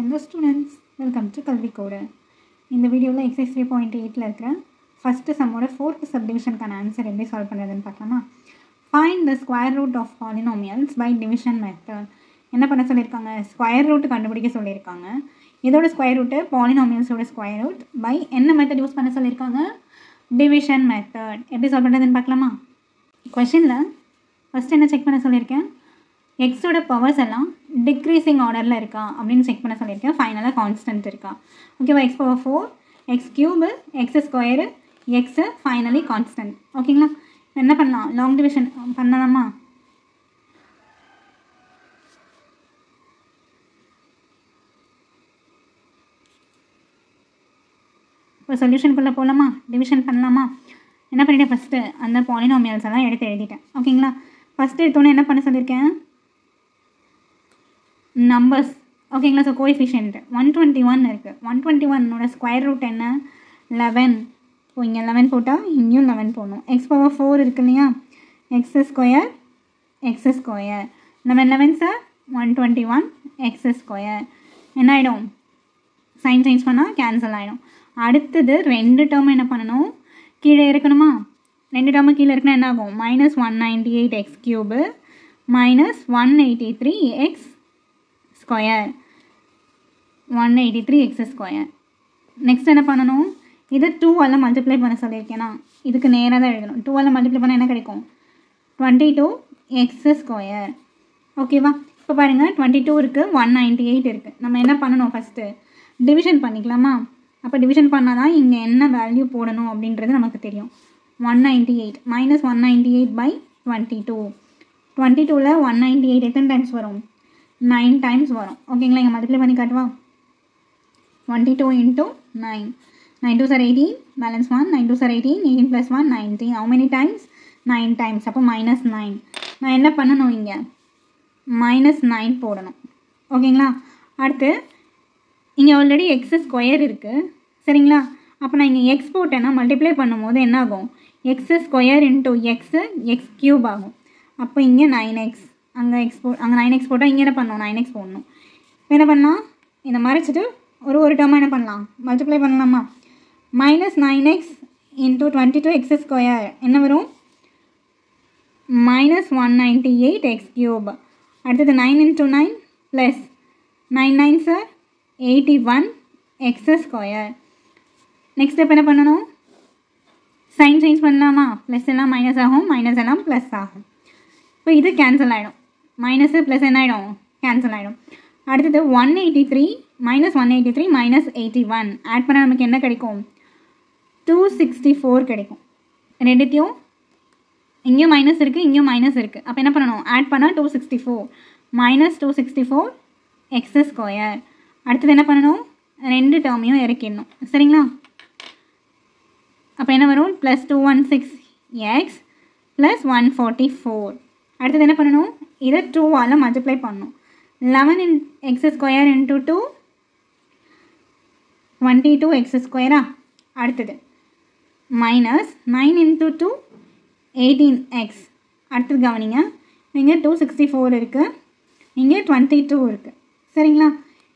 Hello students, welcome to Kalvi Code. In the video exercise 3.8 இருக்கிற first sum ஓட fourth subdivision கான answer எப்படி solve பண்றதுன்னு பார்க்கலாமா. Find the square root of polynomials by division method. என்ன பண்ண சொல்லிருக்காங்க? ஸ்கொயர் ரூட் கண்டுபிடிக்க சொல்லிருக்காங்க. இதோட ஸ்கொயர் ரூட் polynomials ஓட ஸ்கொயர் ரூட் by என்ன மெத்தட் யூஸ் பண்ண சொல்லிருக்காங்க? Division method. எப்படி சால்வ் பண்றதுன்னு பார்க்கலாமா. क्वेश्चनல ஃபர்ஸ்ட் என்ன செக் பண்ண சொல்லிருக்கேன்? x ஓட பவர்ஸ் எல்லாம் டிக்ரீசிங் ஆர்டரில் இருக்கா அப்படின்னு செக் பண்ண சொல்லியிருக்கேன். ஃபைனலாக கான்ஸ்டன்ட் இருக்கா. ஓகேவா, x power 4 X cube X square x finally constant. ஓகேங்களா, என்ன பண்ணலாம்? லாங் டிவிஷன் பண்ணலாமா? இப்போ சொல்யூஷனுக்குள்ளே போகலாமா? டிவிஷன் பண்ணலாமா? என்ன பண்ணிட்டேன்? ஃபஸ்ட்டு அந்த பாலினாமியல்ஸ் எல்லாம் எடுத்து எழுதிட்டேன். ஓகேங்களா, ஃபஸ்ட்டு எடுத்தோன்னே என்ன பண்ண சொல்லியிருக்கேன்? நம்பர்ஸ். ஓகேங்களா, ஸோ கோஎஃபிஷியன்ட் 121 இருக்குது. 121ஓட ஸ்கொயர் ரூட் என்ன? 11. இப்போ இங்கே 11 போட்டால் இங்கேயும் 11 போடணும். எக்ஸ் பவர் 4 இருக்கு இல்லையா? X square X square. நம்ம 11 சார் 121 எக்ஸ் ஸ்கொயர். என்ன ஆகிடும்? சைன் சேஞ்ச் பண்ணால் கேன்சல் ஆகிடும். அடுத்தது ரெண்டு டேர்ம் என்ன பண்ணணும்? கீழே இருக்கணுமா? ரெண்டு டேர்மு கீழே இருக்குன்னா என்ன ஆகும்? -198 X cube -183 X square. 183 X square. Next என்ன பண்ணணும்? இது 2ஆல் மல்டிப்ளை பண்ண சொல்லியிருக்கேன்னா இதுக்கு நேராக தான் எழுதணும். 2ஆல் மல்டிப்ளை பண்ணால் என்ன கிடைக்கும்? 22 எக்ஸ் ஸ்கொயர். ஓகேவா, இப்போ பாருங்கள் 22 இருக்குது, 198 இருக்குது. நம்ம என்ன பண்ணணும்? ஃபஸ்ட்டு டிவிஷன் பண்ணிக்கலாமா? அப்போ டிவிஷன் பண்ணால் தான் இங்கே என்ன வேல்யூ போடணும் அப்படின்றது நமக்கு தெரியும். 198 -198 by 22. 22ல் 198 எத்தனை டைம்ஸ் வரும்? 9 டைம்ஸ் வரும். ஓகேங்களா, இங்கே மல்டிப்ளை பண்ணி காட்டுவா. 22 into 9. 9 2s are 18, balance 1. 9 2s are 18, 18 plus 1, 19. How many times? 9 times. அப்போ -9. நான் என்ன பண்ணணும்? இங்கே -9 போடணும். ஓகேங்களா, அடுத்து இங்கே ஆல்ரெடி எக்ஸ் ஸ்கொயர் இருக்குது. சரிங்களா, அப்போ நான் இங்கே எக்ஸ் போட்டேன்னா மல்டிப்ளை பண்ணும் போது என்ன ஆகும்? X square into x X cube ஆகும். அப்போ இங்கே 9x. அங்கே அங்கே 9x போட்டால் இங்கே என்ன பண்ணணும்? 9x போடணும். இப்போ என்ன பண்ணலாம்? இதை மறைச்சிட்டு ஒரு டேர்மாக என்ன பண்ணலாம்? மல்டிப்ளை பண்ணலாமா? -9x இன்ட்டு 22 எக்ஸ் ஸ்கொயர் என்ன வரும்? -198 எக்ஸ் க்யூப். அடுத்தது 9 into 9 plus 9 9s 81 X square. Next இப்போ என்ன பண்ணணும்? சைன் சேஞ்ச் பண்ணலாமா? ப்ளஸ் எல்லாம் மைனஸ் ஆகும், மைனஸ் எல்லாம் ப்ளஸ் ஆகும். இப்போ இது கேன்சல் ஆகிடும். மைனஸு ப்ளஸ் என்ன ஆகிடும்? கேன்சல் ஆகிடும். அடுத்தது 183 -183 -81 ஆட் பண்ணால் நமக்கு என்ன கிடைக்கும்? 264 கிடைக்கும். ரெண்டுத்தையும் இங்கேயும் மைனஸ் இருக்குது, இங்கேயும் மைனஸ் இருக்குது. அப்போ என்ன பண்ணணும்? ஆட் பண்ணால் 264 -264 எக்ஸ் ஸ்கொயர். அடுத்தது என்ன பண்ணணும்? ரெண்டு டேர்மையும் இறக்கிடணும். சரிங்களா, அப்போ என்ன வரும்? +216 எக்ஸ் ப்ளஸ் 144. அடுத்தது என்ன பண்ணணும்? இதை 2ஆல் மல்டிப்ளை பண்ணணும். 11 எக்ஸ் ஸ்கொயர் இன்ட்டு 2 22 எக்ஸ் ஸ்கொயரா. அடுத்தது -9 இன்ட்டு 2 18x. அடுத்தது கவனிங்க, இங்கே 264 இருக்குது, இங்கே 22 இருக்குது. சரிங்களா,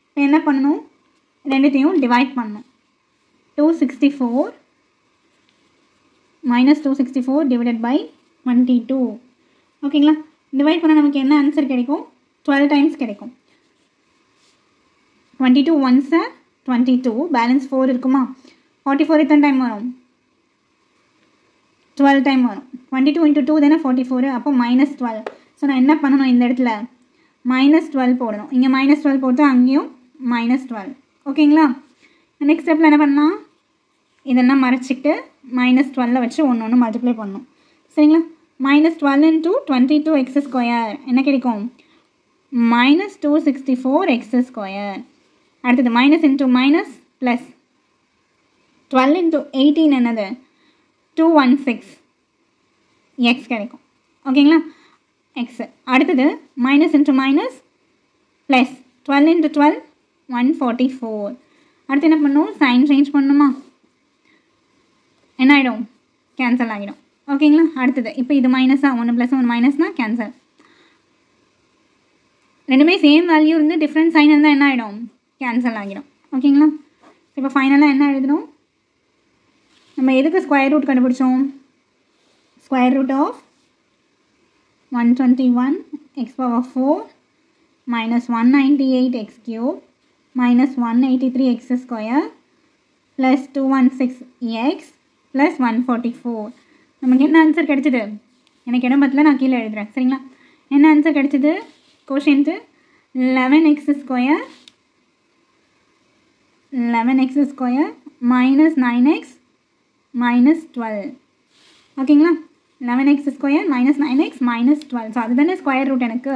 இப்போ என்ன பண்ணணும்? ரெண்டுத்தையும் டிவைட் பண்ணணும். 264 -264 டிவைடட் பை 22. ஓகேங்களா, டிவைட் பண்ணால் நமக்கு என்ன ஆன்சர் கிடைக்கும்? 12 டைம்ஸ் கிடைக்கும். 22 1s 22, பேலன்ஸ் 4 இருக்குமா? 44 எத்தனை டைம் வரும்? 12 டைம் வரும். 22 into 2 தானே 44. அப்போ -12. ஸோ நான் என்ன பண்ணணும்? இந்த இடத்துல -12 போடணும். இங்கே -12 போட்டு அங்கேயும் -12. ஓகேங்களா, நெக்ஸ்ட் ஸ்டெப்பில் என்ன பண்ணலாம்? இதெல்லாம் மறைச்சிட்டு -12 வச்சு ஒன்று மல்டிப்ளை பண்ணணும். சரிங்களா, -12 into 22 எக்ஸ் ஸ்கொயர் என்ன கிடைக்கும்? -264 எக்ஸ் ஸ்கொயர். அடுத்தது minus into minus plus 12 into 18 என்னது? 216 எக்ஸ் கிடைக்கும். ஓகேங்களா, எக்ஸ். அடுத்தது minus into minus plus 12 into 12 144. அடுத்து என்ன பண்ணணும்? சைன் சேஞ்ச் பண்ணணுமா? என்ன ஆகிடும்? கேன்சல் ஆகிடும். ஓகேங்களா, அடுத்தது இப்போ இது மைனஸாக 1 + 1 மைனஸ்னால் கேன்சல். ரெண்டுமே சேம் வேல்யூ இருந்து டிஃப்ரெண்ட் சைன் இருந்தால் என்ன ஆகிடும்? கேன்சல் ஆகிடும். ஓகேங்களா? இப்போ ஃபைனலாக என்ன எழுதணும்? நம்ம எதுக்கு ஸ்கொயர் ரூட் கண்டுபிடிச்சோம்? Square root of 121 x power 4 minus 198 x cube minus 183 x square plus 216 x plus 144. நமக்கு என்ன ஆன்சர் கிடைச்சது? எனக்கு இடம் பத்தில் நான் கீழே எழுதுகிறேன். சரிங்களா? என்ன ஆன்சர் கிடைச்சது? Quotient 11x square minus 9x minus 12. ஓகேங்களா? 11x square minus 9x minus 12. So அதுதானே ஸ்கொயர் ரூட் எனக்கு.